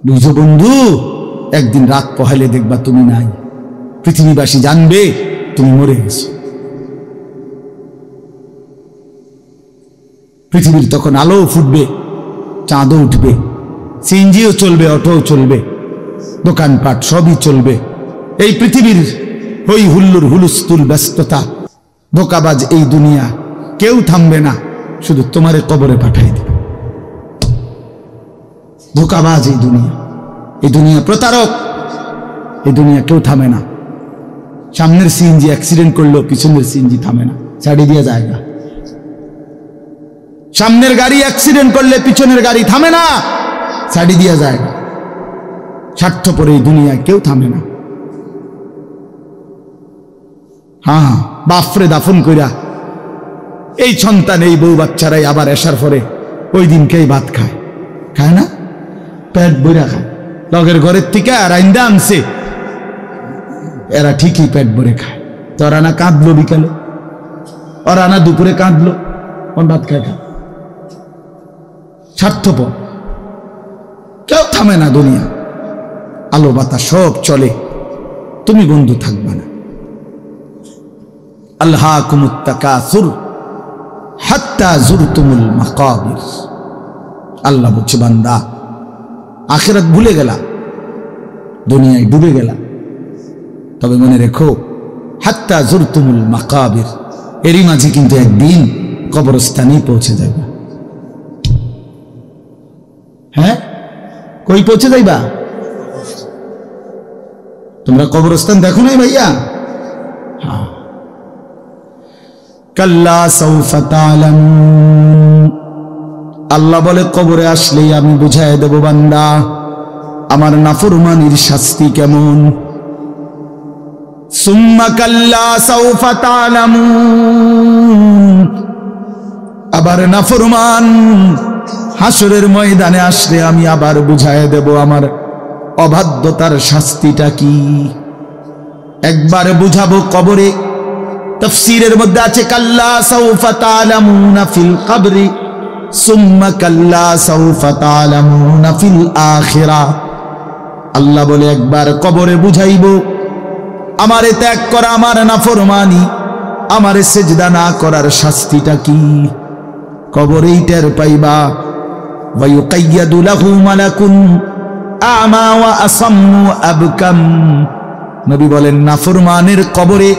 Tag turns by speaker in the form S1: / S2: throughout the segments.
S1: বুঝো বন্ধু, একদিন রাত পোহাইলে দেখবা তুমি নাই, পৃথিবীবাসী জানবে তুমি মরে গেছো। পৃথিবীর তখন আলো ফুটবে, চাঁদও উঠবে, সিএনজিও চলবে, অটোও চলবে, দোকানপাট সবই চলবে। এই পৃথিবীর হই হুল্লুর হুলুস্থুল ব্যস্ততা, ধোকাবাজ এই দুনিয়া, কেউ থামবে না, শুধু তোমারে কবরে পাঠাই দেবে। ধোকাবাজ এই দুনিয়া প্রতারক, এই দুনিয়া কেউ থামে না। সামনের সিএনজি অ্যাক্সিডেন্ট করলেও পিছনের সিএনজি থামে না, ছাড়ি দিয়ে জায়গা। সামনের গাড়ি অ্যাক্সিডেন্ট করলে পিছনের গাড়ি থামে না, ছাড়ি দিয়ে জায়গা। স্বার্থপর এই দুনিয়ায় কেউ থামে না। হ্যাঁ, বাফরে দাফন কইরা এই সন্তান, এই বউ বাচ্চারাই আবার এসার পরে ওই দিনকেই ভাত খায়, খায় না? পেট বইরা খায়। লগের ঘরের থেকে আর আইন্দা আনছে, এরা ঠিকই পেট ভরে খায়। তো ওরা না কাঁদলো বিকালে, ওরা না দুপুরে কাঁদলো, কোন ভাত খায় খা। স্বার্থপর, কেউ থামে না দুনিয়া। আলো বাতাস সব চলে, তুমি বন্ধু থাকবে না। আল্লাহকুমুত তাকাসুর হাত্তা যুরতুমুল মাকাবির। আল্লাহ বলছে, বান্দা আখিরাত ভুলে গেলা, দুনিয়ায় ডুবে গেলা, তবে মনে রেখো হাত্তা যুরতুমুল মাকাবির, এরই মাঝে কিন্তু একদিন কবরস্থানেই পৌঁছে যাবে। হ্যাঁ, কই পৌঁছে যাইবা? তোমরা কবরস্থান দেখো নাই ভাইয়া? হ্যাঁ। কাল্লা সাউফা তা'লামুন, আল্লাহ বলে কবরে আসলেই আমি বুঝাই দেব বান্দা আমার নাফরমানির শাস্তি কেমন। সুম্মা কাল্লা সাউফা তা'লামুন, আবার নাফরমান হাসরের ময়দানে আসলে আমি আবার বুঝাই দেব আমার অবাধ্যতার শাস্তিটা কি। একবার বুঝাবো কবরে। তাফসীরের মধ্যে আছে কাল্লা সাউফা তা'লামুনা ফিল কবরি সুম্মা কাল্লা সাউফা তা'লামুনা ফিল আখিরাহ। আল্লাহ বলে একবার কবরে বুঝাইবো আমারে ত্যাগ করা, আমার নাফরমানি, আমারে সিজদা না করার শাস্তিটা কি। কবরেই টের পাইবা। ওয়া ইউকাইয়াদু লাহু মালাকুন আমা ওয়া আসাম্মু আবকাম। নবী বলেন নাফরমানের কবরে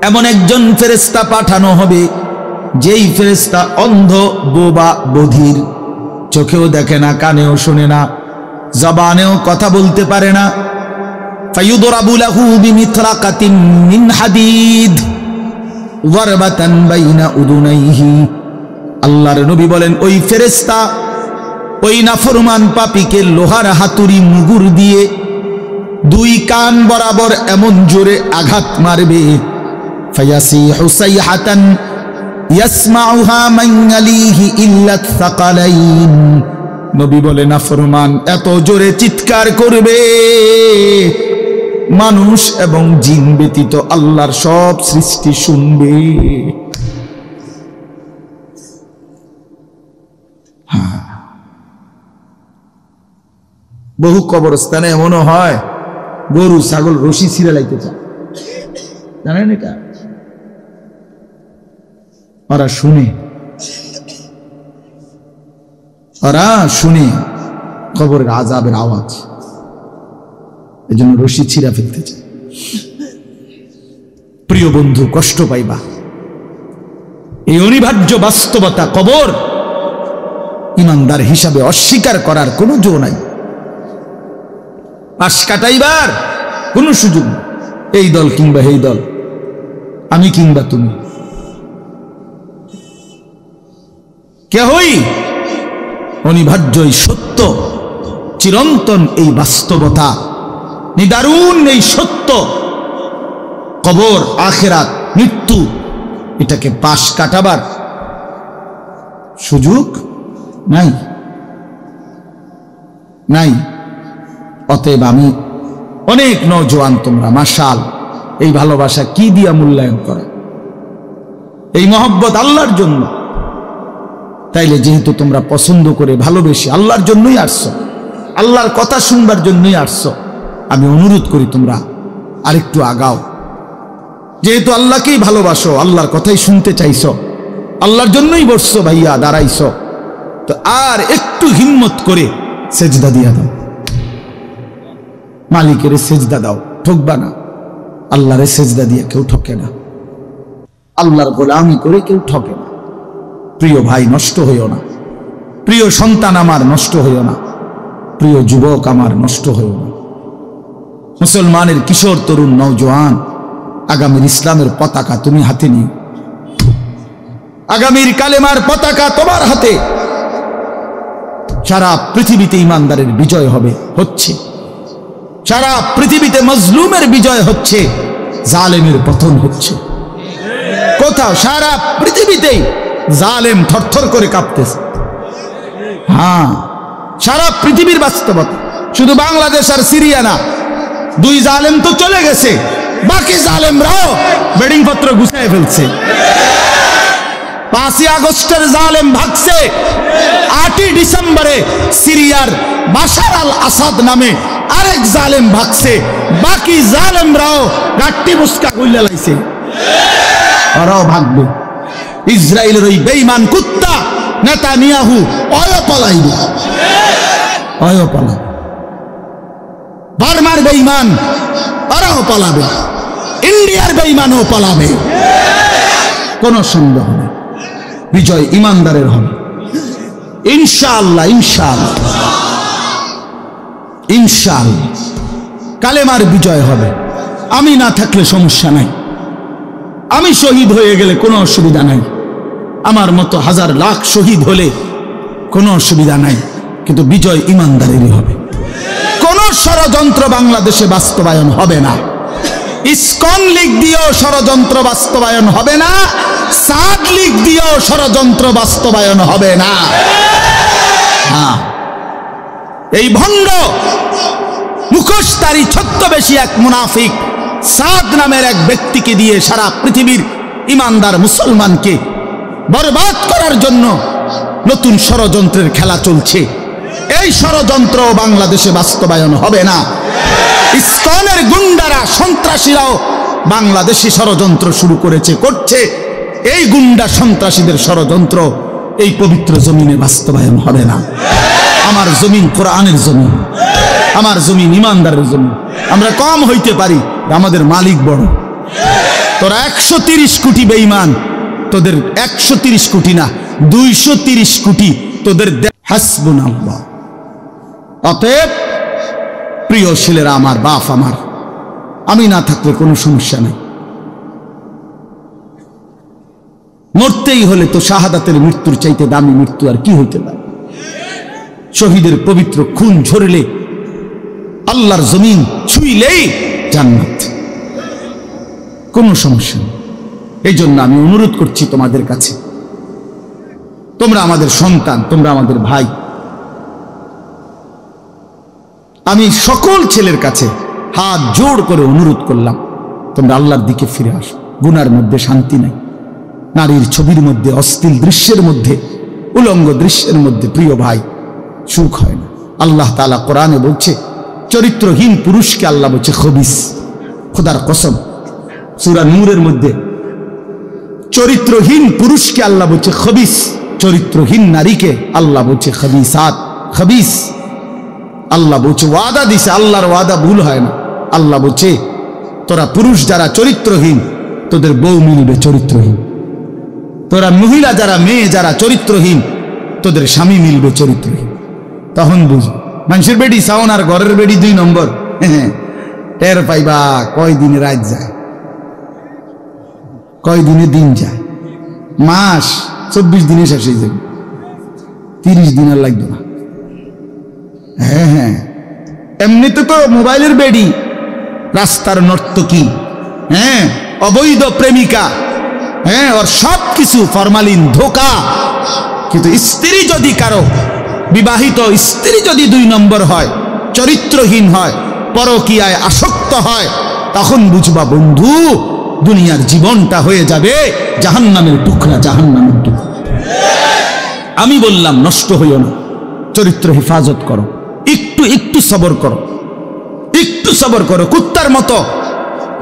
S1: এমন একজন ফেরেশতা পাঠানো হবে, যেই ফেরেশতা অন্ধ, বোবা, বধির, চোখেও দেখে না, কানেও শোনে না, জবানেও কথা বলতে পারে না। ফায়ুদরাবু লাহু বিমিতরাকাতিন মিন হাদিদ যারবাতান বাইনা উদুনাইহি। আল্লাহর নবী বলেন ওই ফেরেশতা ওই নাফরমান পাপীকে লোহার হাতুড়ি মুগুর দিয়ে দুই কান বরাবর এমন জোরে আঘাত মারবে, ফায়াসিহু সাইহাতান ইয়াসমাউহা মান ইয়ালিহি ইল্লা সাকালাইন। নবী বলে নাফরমান এত জোরে চিৎকার করবে, মানুষ এবং জিন ব্যতীত আল্লাহর সব সৃষ্টি শুনবে। বহু কবরস্থানে এমনও হয় গরু ছাগল রশি ছিঁড়ে লাইতে চায়, জানেন এটা? ওরা শুনে কবরের আযাবের আওয়াজ, এই জন্য রশি ছিঁড়া ফেলতে চায়। প্রিয় বন্ধু, কষ্ট পাইবা, এই অনিবার্য বাস্তবতা কবর ইমানদার হিসাবে অস্বীকার করার কোনো জো নাই, পাশ কাটাইবার কোনো সুযোগ নেই। এই দল কিংবা এই দল, আমি কিংবা তুমি, কেহই অনিবার্য এই সত্য, চিরন্তন এই বাস্তবতা, নিদারুণ এই সত্য, কবর, আখিরাত, মৃত্যু, এটাকে পাশ কাটাবার সুযোগ নাই। অতএব আমি অনেক নওজোয়ান, তোমরা মাশাআল্লাহ এই ভালোবাসা কি দিয়া মূল্যায়ন করে, এই মহব্বত আল্লাহর জন্য। তাইলে যেহেতু তোমরা পছন্দ করে ভালোবেসে আল্লাহর জন্যই আসছো, আল্লাহর কথা শুনবার জন্যই আসছো। আমি অনুরোধ করি তোমরা আরেকটু আগাও। যেহেতু আল্লাহকেই ভালোবাসো, আল্লাহর কথাই শুনতে চাইছো, আল্লাহর জন্যই বসছো ভাইয়া, দাঁড়াইছো, তো আর একটু হিম্মত করে সেজদা দিয়া দাও। মালিকের সেজদা দাও, ঠকবা না। আল্লাহরে সেজদা দিয়ে কেউ ঠকে না, আল্লাহর গোলামি করে কেউ ঠকে না। প্রিয় ভাই, নষ্ট হইও না। প্রিয় সন্তান আমার, নষ্ট হইও না। প্রিয় যুবক আমার, নষ্ট হইও না। মুসলমানের কিশোর তরুণ নওজোয়ান, আগামীর ইসলামের পতাকা তুমি হাতে নিও। আগামীর কালেমার পতাকা তোমার হাতে। সারা পৃথিবীতে ইমানদারের বিজয় হবে, হচ্ছে। সারা পৃথিবীতে মজলুমের বিজয় হচ্ছে, জালেমের পতন হচ্ছে। কোথাও সারা পৃথিবীতেই জালেম থরথর করে কাঁপতেছে। হ্যাঁ, সারা পৃথিবীর বাস্তবতা, শুধু বাংলাদেশ আর সিরিয়া না। দুই জালেম তো চলে গেছে, বাকি জালেমরাও বেডিং পত্র গুছিয়ে ফেলছে। 5ই আগস্টের জালেম ভাগছে, 8ই ডিসেম্বরে সিরিয়ার বাশার আল আসাদ নামে আরেক জালেম ভাগছে। বাকি জালেমরাও গাট্টি মুস্কা গুইলা লাইছে, ওরাও ভাগবে। ইসরায়েলের ওই বেঈমান কুত্তা নেতানিয়াহু অয় পলাইবে, অয় পলাবে। বার্মার বেঈমান ওরাও পলাবে, ইন্ডিয়ার বেঈমানও পলাবে, কোন সন্দেহ নেই। বিজয় ইমানদারের হবে ইনশাআল্লাহ, ইনশাআল্লাহ, ইনশাআল্লাহ। কালেমার বিজয় হবে। আমি না থাকলে সমস্যা নাই, আমি শহীদ হয়ে গেলে কোনো অসুবিধা নাই, আমার মতো হাজার লাখ শহীদ হলে কোনো অসুবিধা নাই, কিন্তু বিজয় ইমানদারেরই হবে। কোন ষড়যন্ত্র বাংলাদেশে বাস্তবায়ন হবে না। ইসকন লীগ দিয়েও ষড়যন্ত্র বাস্তবায়ন হবে না, সাদ লীগ দিয়েও ষড়যন্ত্র বাস্তবায়ন হবে না। হ্যাঁ, এই ভণ্ড মুখোশধারী ছদ্মবেশী এক মুনাফিক সাদ নামের এক ব্যক্তিকে দিয়ে সারা পৃথিবীর ইমানদার মুসলমানকে বরবাদ করার জন্য নতুন ষড়যন্ত্রের খেলা চলছে। এই ষড়যন্ত্র বাংলাদেশে বাস্তবায়ন হবে না। ইসকনের গুন্ডারা, সন্ত্রাসীরাও বাংলাদেশে ষড়যন্ত্র শুরু করেছে, করছে। এই গুন্ডা সন্ত্রাসীদের ষড়যন্ত্র এই পবিত্র জমিনে বাস্তবায়ন হবে না। আমার জমিন কোরআনের জমিন, আমার জমিন ইমানদারের জমিন। আমরা কম হইতে পারি, আমাদের মালিক বড়। তোরা 130 কোটি বেঈমান, তোদের 130 কোটি না, 230 কোটি তোদের হাসবুনাল্লাহ। অতএব প্রিয় ছেলেরা আমার, বাপ আমার, আমি না থাকলে কোনো সমস্যা নাই। মরতেই হলে তো শাহাদাতের মৃত্যুর চাইতে দামি মৃত্যু আর কি হইতে পারে। শহীদের পবিত্র খুন ঝরলে, আল্লাহর জমিন ছুঁইলেই জান্নাত, কোনো সমস্যা নেই। এই জন্য আমি অনুরোধ করছি তোমাদের কাছে, তোমরা আমাদের সন্তান, তোমরা আমাদের ভাই। আমি সকল ছেলের কাছে হাত জোড় করে অনুরোধ করলাম, তোমরা আল্লাহর দিকে ফিরে আসো। গুনার মধ্যে শান্তি নাই, নারীর ছবির মধ্যে, অশ্লীল দৃশ্যের মধ্যে, উলঙ্গ দৃশ্যের মধ্যে প্রিয় ভাই সুখ হয় না। আল্লাহ তাআলা কোরআনে বলছে, চরিত্রহীন পুরুষকে আল্লাহ বলছে খবিস। খোদার কসম, সূরা নূরের মধ্যে চরিত্রহীন পুরুষকে আল্লাহ বলছে খবিস, চরিত্রহীন নারীকে আল্লাহ বলছে খবিসাত, খবিস। আল্লাহ বলছে, ওয়াদা দিছে, আল্লাহর ওয়াদা ভুল হয় না। আল্লাহ বলছে, তোরা পুরুষ যারা চরিত্রহীন, তোদের বউ মিলবে চরিত্রহীন। তোরা মহিলা যারা, মেয়ে যারা চরিত্রহীন, তোদের স্বামী মিলবে চরিত্রহীন। তখন বুঝ, মানুষের বেডি সাউন আর ঘরের বেডি 2 নম্বর। টের পাইবা কয় দিনে রাত যায়, কয় দিনে দিন যায়। মাস 24 দিনে শেষ হয়ে যাবে, 30 দিন আর লাগবে না। হ্যাঁ হ্যাঁ, এমনিতে তো মোবাইলের বেডি, রাস্তার নর্তকী, হ্যাঁ, অবৈধ প্রেমিকা, হ্যাঁ, ওর সব কিছু ফরমালিন, ধোকা। কিন্তু স্ত্রী যদি কারো, বিবাহিত স্ত্রী যদি 2 নম্বর হয়, চরিত্রহীন হয়, পরকীয়ায় আসক্ত হয়, তখন বুঝবা বন্ধু, দুনিয়ার জীবনটা হয়ে যাবে জাহান্নামের টুকরা, জাহান্নামের টুকরা। আমি বললাম নষ্ট হইও না, চরিত্র হেফাজত করো। একটু একটু সবর করো, একটু সবর করো। কুত্তার মতো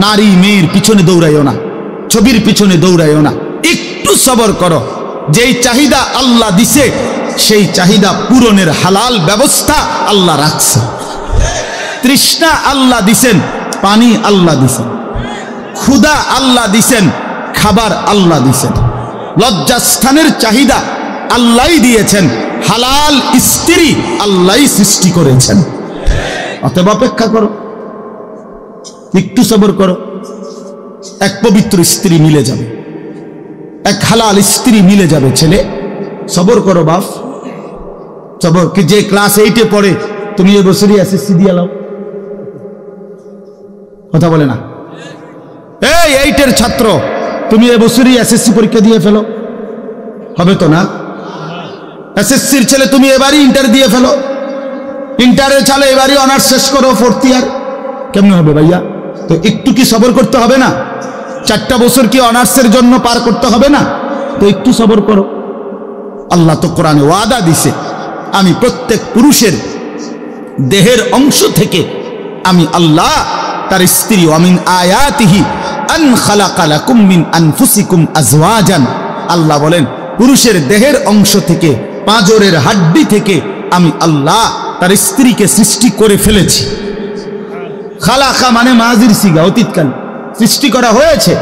S1: নারী মেয়ের পিছনে দৌড়াইও না, ছবির পিছনে দৌড়াইও না, একটু সবর করো। যেই চাহিদা আল্লাহ দিছে সেই চাহিদা পূরণের হালাল ব্যবস্থা আল্লাহ রাখছে। তৃষ্ণা আল্লাহ দিছেন, পানি আল্লাহ দিছেন, ক্ষুধা আল্লাহ দিছেন, খাবার আল্লাহ দিছেন। লজ্জাস্থানের চাহিদা আল্লাহই দিয়েছেন, হালাল স্ত্রী আল্লাহই সৃষ্টি করেছেন। অতএব অপেক্ষা করো, একটু সবর করো। এক পবিত্র স্ত্রী মিলে যাবে, এক হালাল স্ত্রী মিলে যাবে। ছেলে সবর করো বাপ, সবর। যে ক্লাস 8-এ পড়ে তুমি এবছরই এসএসসি দিয়ে লাও, কথা বলে না? এই 8-এর ছাত্র তুমি এবছরই এসএসসি পরীক্ষা দিয়ে ফেলো, হবে তো না? এসএসসির ছেলে তুমি এবারই ইন্টার দিয়ে ফেলো, ইন্টারের ছেলে এবারই অনার্স শেষ করো 4th ইয়ার, কেমন হবে ভাইয়া? তো একটু কি সবর করতে হবে না? 4টা বছর কি অনার্সের জন্য পার করতে হবে না? তো একটু সবর করো। আল্লাহ তো কোরআনে ওয়াদা দিছে, আমি প্রত্যেক পুরুষের দেহের অংশ থেকে আমি আল্লাহ তার স্ত্রী, ওয়ামিন আয়াতিহি আন খালাকা লাকুম মিন আনফুসিকুম আজওয়াজান, আল্লাহ বলেন পুরুষের দেহের অংশ থেকে, পাঁজরের হাড্ডি থেকে আমি আল্লাহ তার স্ত্রীকে সৃষ্টি করে ফেলেছি। খালাকা মানে মাজির সিগা, অতীতকাল সৃষ্টি করা হয়েছে।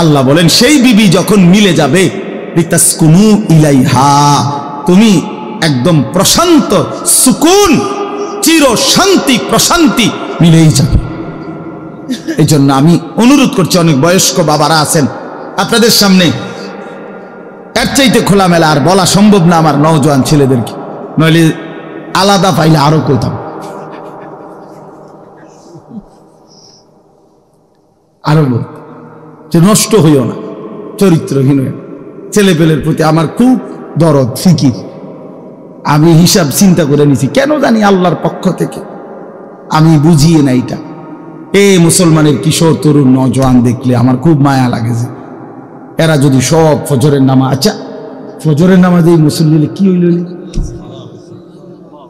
S1: আল্লাহ বলেন সেই বিবি যখন মিলে যাবে, লিতাসকুনু ইলাইহা, তুমি একদম প্রশান্ত, সুকুন, চির শান্তি, প্রশান্তি মিলেই যাবে। এই জন্য আমি অনুরোধ করছি, অনেক বয়স্ক বাবারা আছেন আপনাদের সামনে, এর চাইতে খোলামেলা আর বলা সম্ভব না আমার নওজোয়ান ছেলেদেরকে, নইলে আলাদা পাইলে আরো কইতাম। আরো বল যে নষ্ট হইও না, চরিত্রহীন হইও না। ছেলে পেলের প্রতি আমার খুব দরদ, ফিকির। আমি হিসাব চিন্তা করে নিছি, কেন জানি আল্লাহর পক্ষ থেকে আমি বুঝিয়ে না এটা। এই মুসলমানের কিশোর তরুণ নওজোয়ান দেখলে আমার খুব মায়া লাগে যে এরা যদি সব ফজরের নামাজ, আচ্ছা ফজরের নামাজ এই মুসল্লি কি হইল?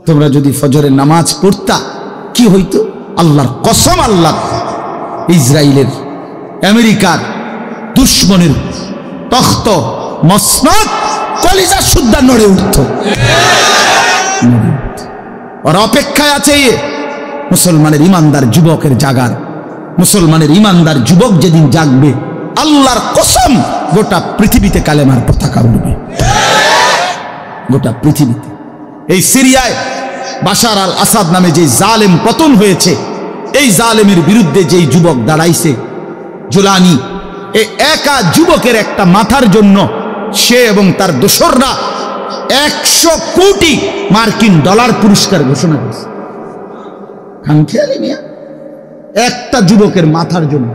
S1: তোমরা যদি ফজরের নামাজ পড়তা কি হইতো? আল্লাহর কসম, আল্লাহ ইসরায়েলের, আমেরিকার দুশ্মনের তখ্ত মসনদ কলিজা সুদ্ধা নড়ে উঠত। ওরা অপেক্ষায় আছে মুসলমানের ইমানদার যুবকের জাগার। মুসলমানের ইমানদার যুবক যেদিন জাগবে, আল্লাহর কসম গোটা পৃথিবীতে কালেমার পতাকা উঠবে, গোটা পৃথিবীতে। এই সিরিয়ায় বাশার আল আসাদ নামে যে জালেম পতন হয়েছে, এই জালেমের বিরুদ্ধে যেই যুবক দাঁড়াইছে, জুলানি, এই একা যুবকের একটা মাথার জন্য সে এবং তার দোসররা 100 কোটি মার্কিন ডলার পুরস্কার ঘোষণা করেছে। খামখেয়ালি মিয়া, একটা যুবকের মাথার জন্য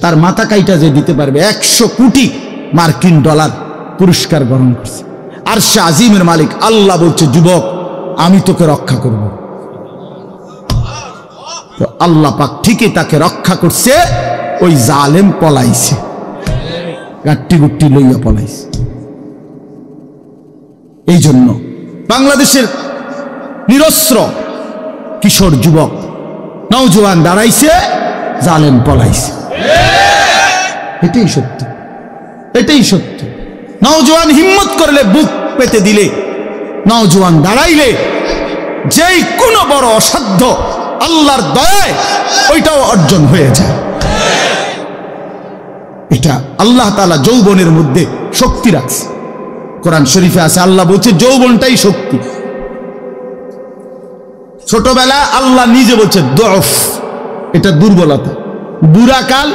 S1: তার মাথা কাইটা যে দিতে পারবে 100 কোটি মার্কিন ডলার পুরস্কার গ্রহণ করছে। আরশে আজিমের মালিক আল্লাহ বলছে, যুবক আমি তোকে রক্ষা করব। তো আল্লাহ পাক ঠিকই তাকে রক্ষা করছে। ওই জালেম পলাইছে, গাট্টি গুট্টি লইয়া পলাইছে। এই জন্য বাংলাদেশের নিরস্ত্র কিশোর যুবক নওজোয়ান দাঁড়াইছে, জালেম পলাইছে। এটাই সত্য, এটাই সত্য। নওজোয়ান হিম্মত করলে, বুক পেতে দিলে, নওজোয়ান দাঁড়াইলে যেই কোনো বড় অসাধ্য আল্লাহর দয়ায় ওইটাও অর্জন হয়ে যায়। এটা আল্লাহ তাআলা যৌবনের মধ্যে শক্তি রাখছে। কোরআন শরীফে আছে, আল্লাহ বলছে যৌবনটাই শক্তি। ছোটবেলা আল্লাহ নিজে বলছে দফ, এটা দুর্বলতা। বুড়াকাল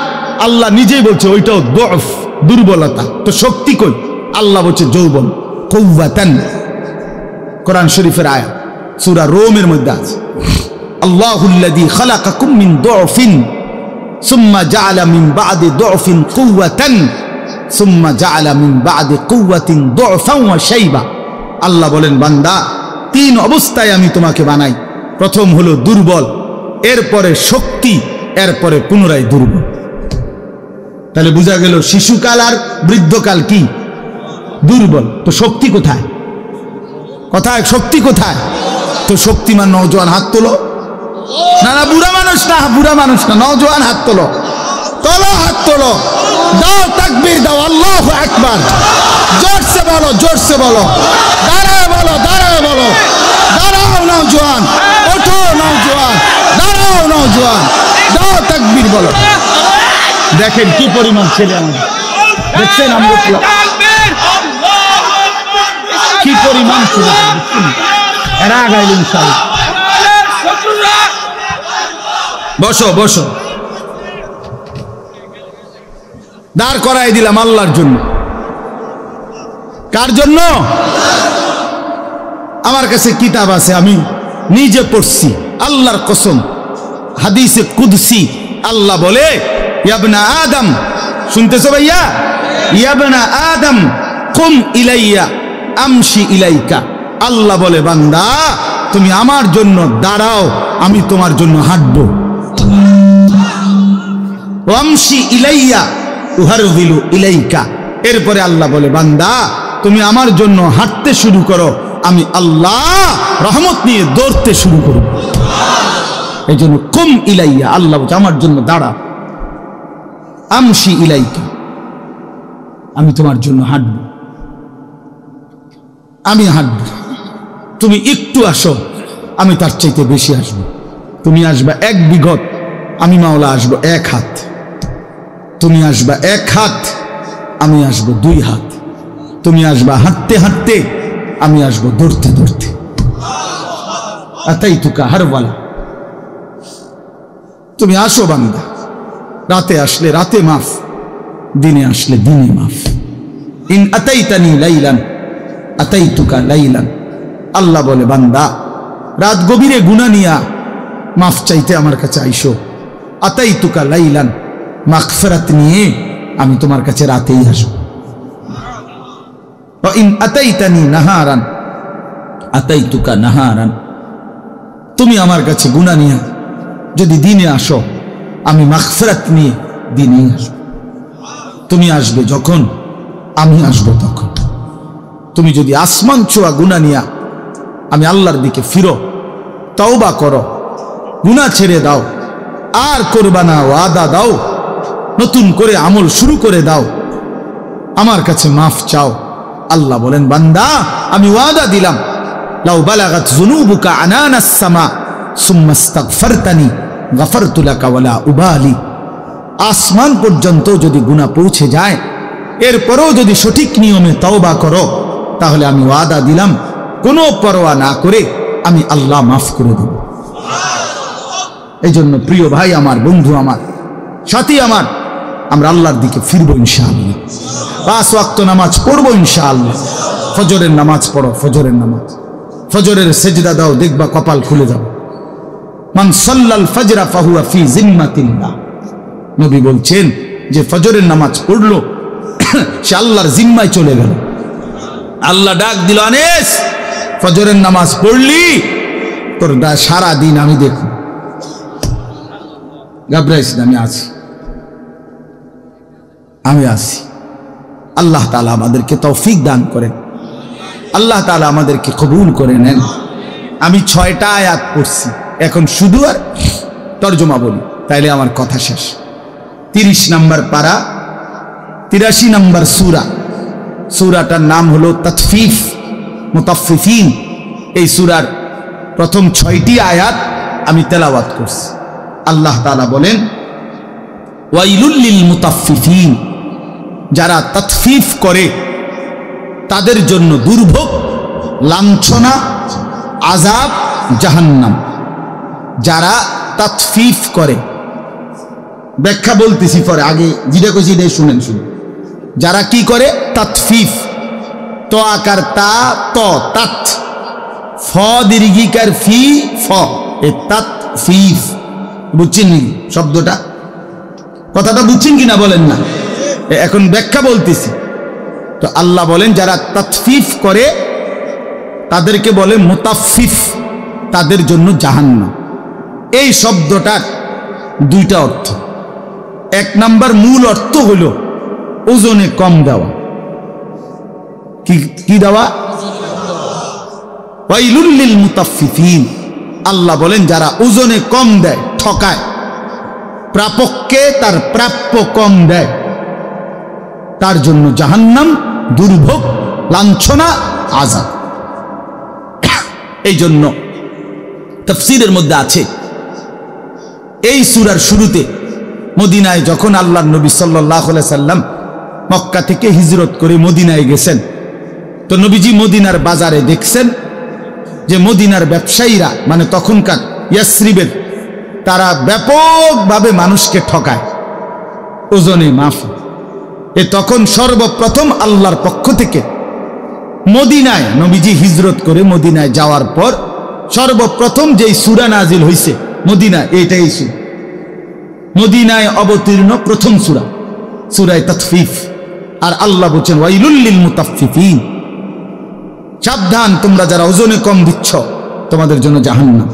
S1: আল্লাহ নিজেই বলছে ওইটাও দফ, দুর্বলতা। তো শক্তি কই? আল্লাহ বলছে যৌবন, কুওয়াতান। কোরআন শরীফের আয়াত সূরা রোমের মধ্যে আছে, আল্লাহুল্লাযী খালাকাকুম মিন দুফিন সুম্মা জাআলা মিন বা'দি দুফিন কুওয়াতান সুম্মা জাআলা মিন বা'দি কুওয়াতিন দুফান ওয়া শাইবা। আল্লাহ বলেন, বান্দা 3 অবস্থায় আমি তোমাকে বানাই। প্রথম হলো দুর্বল, এরপরে শক্তি, এরপরে পুনরায় দুর্বল। তাহলে বোঝা গেল শিশুকাল আর বৃদ্ধকাল কি? দুর্বল। তো শক্তি কোথায়? কোথায় শক্তি? কোথায়? তো শক্তিমান নওজোয়ান হাত তোলো। না না বুড়া মানুষ না, বুড়া মানুষ না, নওজোয়ান হাত তোলো, তোলো হাত তোলো, দাও তাকবীর দাও, আল্লাহু আকবার, জোরসে বলো, জোরসে বলো, দাঁড়ায় বলো, দাঁড়ায় বলো, দাঁড়াও নওজোয়ান, ওঠো নওজোয়ান, দাঁড়াও নওজোয়ান, দাও তাকবীর বলো। দেখেন কি পরিমাণ ছেলে আমাদের, দেখছেন আমরা কি পরিমাণ ছেলে, এরা আগাইল ইনশাআল্লাহ। বসো বসো, দাঁড় করাই দিলাম আল্লাহর জন্য। কার জন্য? আমার কাছে কিতাব আছে, আমি নিজে পড়ছি, আল্লাহর কসম, হাদিসে কুদসি আল্লাহ বলে, ইয়া আদম, শুনতেছো ভাইয়া? ইয়া আদম কুম ইলাইয়া আমশি ইলাইকা। আল্লাহ বলে, বান্দা তুমি আমার জন্য দাঁড়াও, আমি তোমার জন্য হাঁটবো। আমশি ইলাইয়া উহারবিলু ইলাইকা। এরপরে আল্লাহ বলে, বান্দা তুমি আমার জন্য হাঁটতে শুরু করো, আমি আল্লাহ রহমত নিয়ে দৌড়তে শুরু করব। এই জন্য কুম ইলাইয়া, আল্লাহ বলছে আমার জন্য দাঁড়া। আমশি ইলাইকা, আমি তোমার জন্য হাঁটব, আমি হাঁটব। তুমি একটু আসো, আমি তার চাইতে বেশি আসবো। তুমি আসবা 1 বিঘত, আমি মাওলা আসবো 1 হাত। তুমি আসবা 1 হাত, আমি আসবো 2 হাত। তুমি আসবা হাঁটতে হাঁটতে, আমি আসবো দৌড়তে দৌড়তে। আতাইতুকা হারওয়ালা, তুমি আসো বান্দা। রাতে আসলে রাতে মাফ, দিনে আসলে দিনে মাফ। ইন আতাইতানি লাইলান আতাইতুকা লাইলান। আল্লাহ বলে, বান্দা রাত গভীরে গুনাহ নিয়া মাফ চাইতে আমার কাছে আইসো। আতাইতুকা লাইলান, মাগফিরাত নিয়ে আমি তোমার কাছে রাতেই আসব। ওয়া ইন আতাইতানি নাহারান আতাইতুকা নাহারান। তুমি আমার কাছে গুনাহ নিয়া যদি দিনে আসো, আমি মাগফিরাত নিয়ে দিনেই আসব। তুমি আসবে যখন, আমি আসবো তখন। তুমি যদি আসমান ছোঁয়া গুনাহ নিয়া আমি আল্লাহর দিকে ফিরো, তওবা করো, গুনাহ ছেড়ে দাও, আর করবা না, ওয়াদা দাও, নতুন করে আমল শুরু করে দাও, আমার কাছে মাফ চাও। আল্লাহ বলেন, বান্দা আমি ওয়াদা দিলাম, লাউ বালাগাত যুনুবুকা আনানাস সামা সুম্মা ইস্তাগফারতানি গাফারতু লাকা ওয়ালা উবালি। আসমান পর্যন্ত যদি গুনাহ পৌঁছে যায়, এরপরেও যদি সঠিক নিয়মে তওবা করো, তাহলে আমি ওয়াদা দিলাম, কোনো পরোয়া না করে আমি আল্লাহ মাফ করে দেব। এই জন্য প্রিয় ভাই আমার, বন্ধু আমার, সাথী আমার, আমরা আল্লাহর দিকে ফিরবো ইনশাআল্লাহ। 5 ওয়াক্ত নামাজ পড়বো ইনশাআল্লাহ। ফজরের নামাজ পড়ো, ফজরের নামাজ, ফজরের সেজদা দাও, দেখবা কপাল খুলে যাবে। মান সাল্লাল ফজরা ফাহুয়া ফি জিম্মাতিল্লাহ। নবী বলছেন যে ফজরের নামাজ পড়লো, সে আল্লাহর জিম্মায় চলে গেল। আল্লাহ ডাক দিল, আনিস ফজরের নামাজ পড়লি, তোর সারা দিন আমি দেখব। ঘাবড়াইস না, আমি আছি, আমি আছি। আল্লাহ তাআলা আমাদেরকে তৌফিক দান করেন, আল্লাহ তাআলা আমাদেরকে কবুল করে নেন। আমি 6টা আয়াত পড়ছি, এখন শুধু আর তরজমা বলি, তাইলে আমার কথা শেষ। 30 নম্বর পারা, 83 নম্বর সূরা। সূরাটার নাম হলো তাতফিফ মুতাফফিফিন। এই সূরার প্রথম 6টি আয়াত আমি তেলাওয়াত করছি। আল্লাহ তাআলা বলেন, ওয়াইলুল লিল মুতাফফিফিন, যারা তাতফিফ করে তাদের জন্য দুর্ভোগ, লাঞ্ছনা, আযাব, জাহান্নাম। যারা তাতফিফ করে, ব্যাখ্যা বলতেছি পরে, আগে যেটা কইছি এটাই শুনেন। যারা কি করে? তাতফিফ, তো আকার তা, ত তাত, ফ দীর্ঘিকার ফি, ফ, এ তাতফিফ। বুঝছেন নি শব্দটা? কথাটা বুঝছেন কিনা বলেন না? এখন ব্যাখ্যা বলতেছি। তো আল্লাহ বলেন, যারা তাতফিফ করে তাদেরকে বলে মুতাফফিফ, তাদের জন্য জাহান্নাম। এই শব্দটার 2টা অর্থ। 1 নাম্বার মূল অর্থ হলো ওজনে কম দেওয়া। কি দেওয়া? ওয়াইলুল লিল মুতাফফিফিন, আল্লাহ বলেন যারা ওজনে কম দেয়, ঠকায়, প্রাপককে তার প্রাপ্য কম দেয়, তার জন্য জাহান্নাম, দুর্ভোগ, লাঞ্ছনা, আযাব। এই জন্য তাফসীরের মধ্যে আছে এই সূরার শুরুতে মদিনায় যখন আল্লাহর নবী সাল্লাল্লাহু আলাইহি সাল্লাম মক্কা থেকে হিজরত করে মদিনায় গেছেন, তো নবীজি মদিনার বাজারে দেখছেন যে মদিনার ব্যবসায়ীরা, মানে তখনকার ইয়াসরিবের, তারা ব্যাপকভাবে মানুষকে ঠকায়, ওজনে মাফ। তখন সর্বপ্রথম আল্লাহর পক্ষ থেকে মদিনায় নবীজি হিজরত করে মদিনায় যাওয়ার পর সর্বপ্রথম যেই সূরা নাজিল হইছে মদিনায়, এইটাই সূরা, মদিনায় অবতীর্ণ প্রথম সূরা, সূরা তাতফিফ। আর আল্লাহ বলেন ওয়াইলুল লিল মুতাফফিফিন, সাবধান তোমরা যারা ওজনে কম দিচ্ছ, তোমাদের জন্য জাহান্নাম।